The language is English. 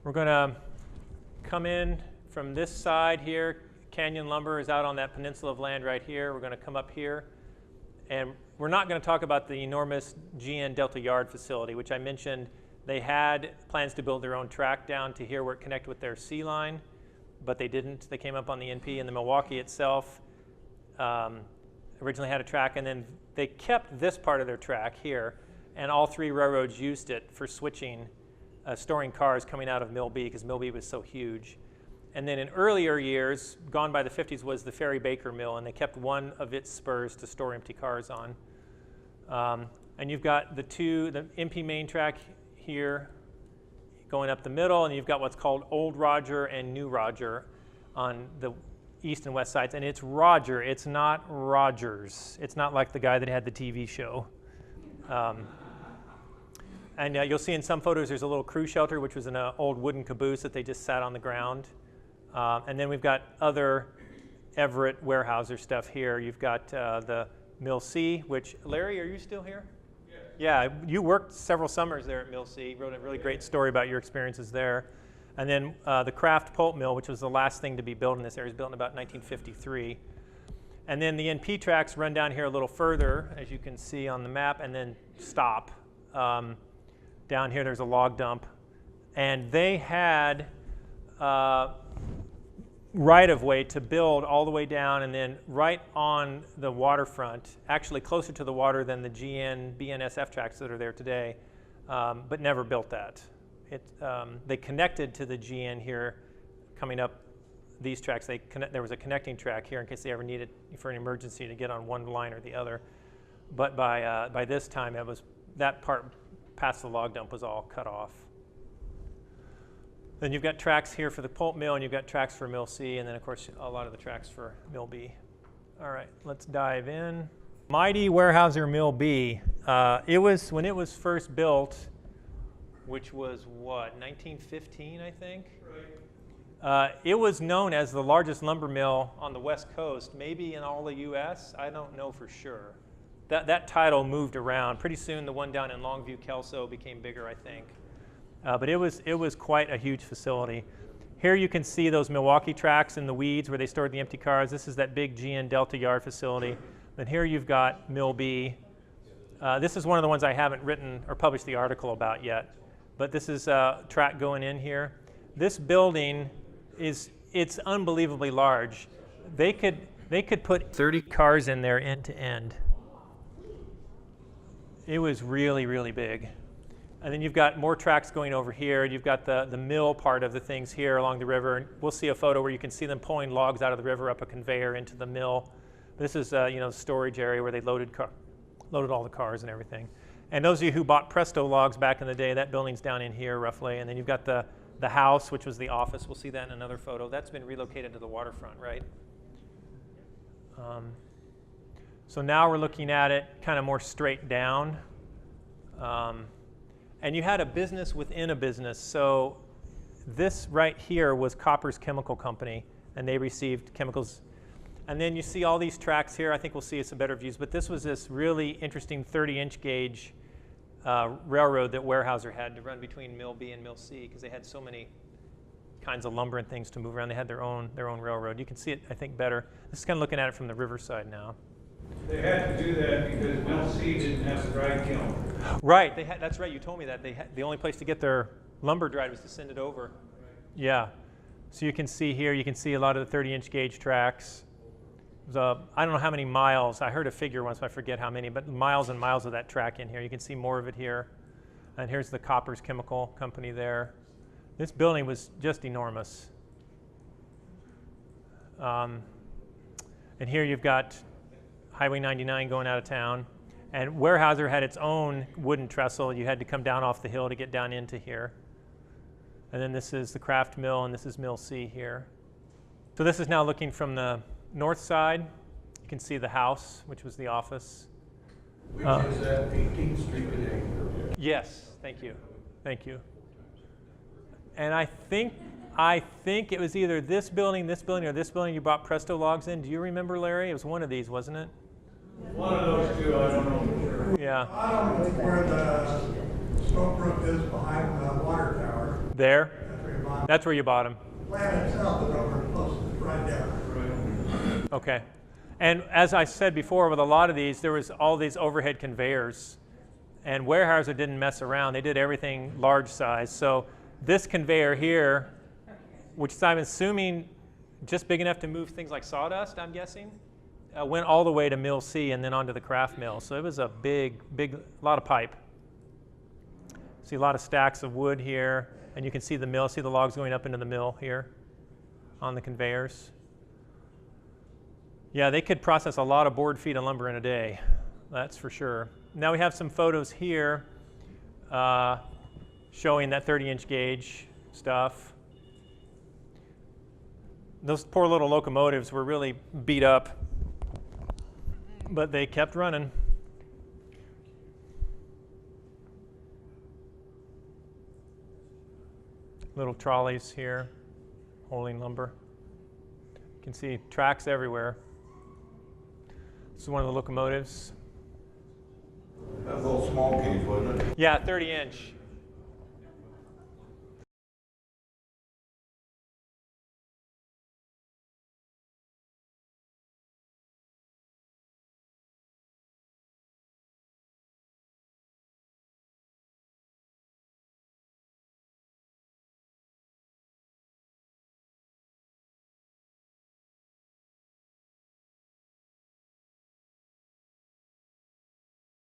We're going to come in from this side here. Canyon Lumber is out on that peninsula of land right here. We're going to come up here. And we're not going to talk about the enormous GN Delta Yard facility, which I mentioned. They had plans to build their own track down to here where it connected with their sea line, but they didn't. They came up on the NP, and the Milwaukee itself originally had a track, and then they kept this part of their track here, and all three railroads used it for switching, storing cars coming out of Mill B, because Mill B was so huge. And then in earlier years, gone by the 50s, was the Ferry Baker Mill, and they kept one of its spurs to store empty cars on. And you've got the MP main track here going up the middle, and you've got what's called Old Roger and New Roger on the east and west sides. And it's Roger, it's not Rogers. It's not like the guy that had the TV show. And you'll see in some photos there's a little crew shelter, which was an old wooden caboose that they just sat on the ground. And then we've got other Everett Weyerhaeuser stuff here. You've got the Mill C, which, Larry, are you still here? Yes. Yeah, you worked several summers there at Mill C. Wrote a really great story about your experiences there. And then the Kraft Pulp Mill, which was the last thing to be built in this area, was built in about 1953. And then the NP tracks run down here a little further, as you can see on the map, and then stop. Down here there's a log dump. And they had right-of-way to build all the way down, and then right on the waterfront, actually closer to the water than the GN BNSF tracks that are there today, but never built that. They connected to the GN here, coming up these tracks. There was a connecting track here in case they ever needed for an emergency to get on one line or the other. But by this time, that part past the log dump was all cut off. Then you've got tracks here for the pulp mill, and you've got tracks for Mill C, and then, of course, a lot of the tracks for Mill B. All right, let's dive in. Mighty Weyerhaeuser Mill B. When it was first built, which was, what, 1915, I think? Right. It was known as the largest lumber mill on the West Coast, maybe in all the U.S. I don't know for sure. That title moved around. Pretty soon, the one down in Longview, Kelso, became bigger, I think. But it was quite a huge facility. Here you can see those Milwaukee tracks in the weeds where they stored the empty cars. This is that big GN Delta Yard facility. Then here you've got Mill B. This is one of the ones I haven't written or published the article about yet. But this is a track going in here. This building it's unbelievably large. They could put 30 cars in there end to end. It was really, really big. And then you've got more tracks going over here. You've got the mill part of the things here along the river. And we'll see a photo where you can see them pulling logs out of the river up a conveyor into the mill. This is the storage area where they loaded all the cars and everything. And those of you who bought Presto logs back in the day, that building's down in here roughly. And then you've got the house, which was the office. We'll see that in another photo. That's been relocated to the waterfront, right? So now we're looking at it kind of more straight down. And you had a business within a business. So this right here was Copper's Chemical Company, and they received chemicals. And then you see all these tracks here. I think we'll see some better views. But this was this really interesting 30-inch gauge railroad that Weyerhaeuser had to run between Mill B and Mill C, because they had so many kinds of lumber and things to move around. They had their own railroad. You can see it, I think, better. This is kind of looking at it from the riverside now. They had to do that because Mill C didn't have a dry kiln. Right, that's right, you told me that. The only place to get their lumber dried was to send it over. Right. Yeah, so you can see here, you can see a lot of the 30-inch gauge tracks. I don't know how many miles, I heard a figure once, I forget how many, but miles and miles of that track in here. You can see more of it here. And here's the Copper's Chemical Company there. This building was just enormous. And here you've got Highway 99 going out of town. And Weyerhaeuser had its own wooden trestle. You had to come down off the hill to get down into here. And then this is the Kraft Mill, and this is Mill C here. So this is now looking from the north side. You can see the house, which was the office. Which is at 18th Street today. Yes, thank you. Thank you. And I think it was either this building, or this building you bought Presto logs in. Do you remember, Larry? It was one of these, wasn't it? One of those two, I don't know for sure. Yeah. I don't know where the smoke room is behind the water tower. There? That's where you That's where you bought them. Plant itself is over close to right there. Okay. And as I said before, with a lot of these, there was all these overhead conveyors. And Weyerhaeuser didn't mess around. They did everything large size. So this conveyor here, which I'm assuming just big enough to move things like sawdust, I'm guessing, went all the way to Mill C and then onto the craft mill. So it was a big, lot of pipe. See a lot of stacks of wood here. And you can see the mill, see the logs going up into the mill here on the conveyors. Yeah, they could process a lot of board feet of lumber in a day, that's for sure. Now we have some photos here showing that 30-inch gauge stuff. Those poor little locomotives were really beat up, but they kept running. Little trolleys here, holding lumber. You can see tracks everywhere. This is one of the locomotives. That was a little small gauge, wasn't it? Yeah, 30-inch.